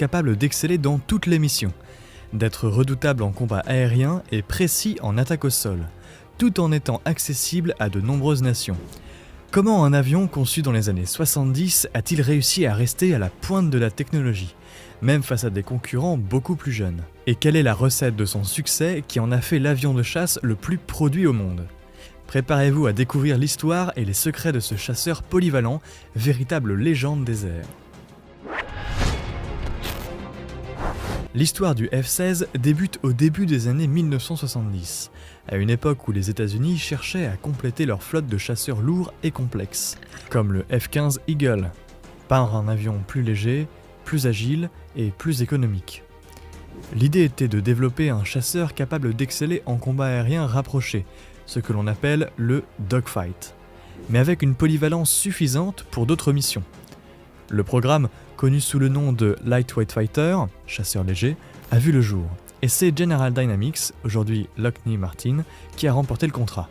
capable d'exceller dans toutes les missions, d'être redoutable en combat aérien et précis en attaque au sol, tout en étant accessible à de nombreuses nations. Comment un avion conçu dans les années 70 a-t-il réussi à rester à la pointe de la technologie, même face à des concurrents beaucoup plus jeunes? Et quelle est la recette de son succès qui en a fait l'avion de chasse le plus produit au monde? Préparez-vous à découvrir l'histoire et les secrets de ce chasseur polyvalent, véritable légende des airs. L'histoire du F-16 débute au début des années 1970, à une époque où les États-Unis cherchaient à compléter leur flotte de chasseurs lourds et complexes, comme le F-15 Eagle, par un avion plus léger, plus agile et plus économique. L'idée était de développer un chasseur capable d'exceller en combat aérien rapproché, ce que l'on appelle le dogfight, mais avec une polyvalence suffisante pour d'autres missions. Le programme, connu sous le nom de Lightweight Fighter, chasseur léger, a vu le jour, et c'est General Dynamics, aujourd'hui Lockheed Martin, qui a remporté le contrat.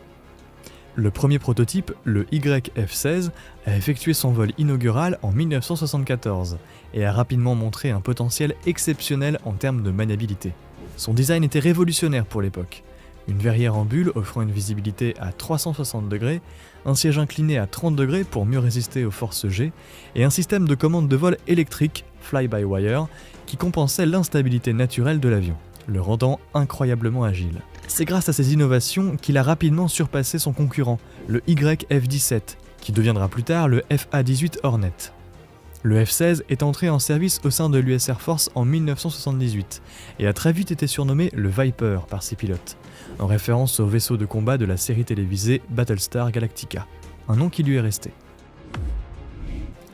Le premier prototype, le YF-16, a effectué son vol inaugural en 1974 et a rapidement montré un potentiel exceptionnel en termes de maniabilité. Son design était révolutionnaire pour l'époque. Une verrière en bulle offrant une visibilité à 360 degrés, un siège incliné à 30 degrés pour mieux résister aux forces G, et un système de commande de vol électrique, fly-by-wire, qui compensait l'instabilité naturelle de l'avion, le rendant incroyablement agile. C'est grâce à ces innovations qu'il a rapidement surpassé son concurrent, le YF-17, qui deviendra plus tard le FA-18 Hornet. Le F-16 est entré en service au sein de l'US Air Force en 1978 et a très vite été surnommé le Viper par ses pilotes, en référence au vaisseau de combat de la série télévisée Battlestar Galactica, un nom qui lui est resté.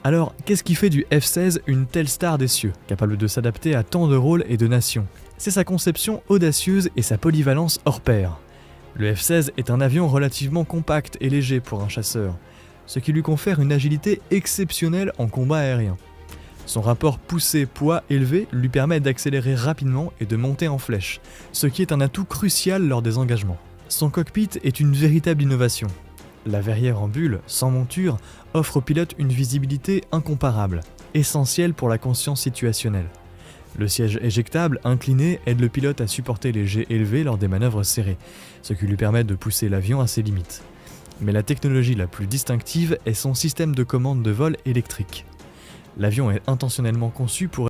Alors, qu'est-ce qui fait du F-16 une telle star des cieux, capable de s'adapter à tant de rôles et de nations? C'est sa conception audacieuse et sa polyvalence hors pair. Le F-16 est un avion relativement compact et léger pour un chasseur, ce qui lui confère une agilité exceptionnelle en combat aérien. Son rapport poussée-poids élevé lui permet d'accélérer rapidement et de monter en flèche, ce qui est un atout crucial lors des engagements. Son cockpit est une véritable innovation. La verrière en bulle, sans monture, offre au pilote une visibilité incomparable, essentielle pour la conscience situationnelle. Le siège éjectable incliné aide le pilote à supporter les jets élevés lors des manœuvres serrées, ce qui lui permet de pousser l'avion à ses limites. Mais la technologie la plus distinctive est son système de commande de vol électrique. L'avion est intentionnellement conçu pour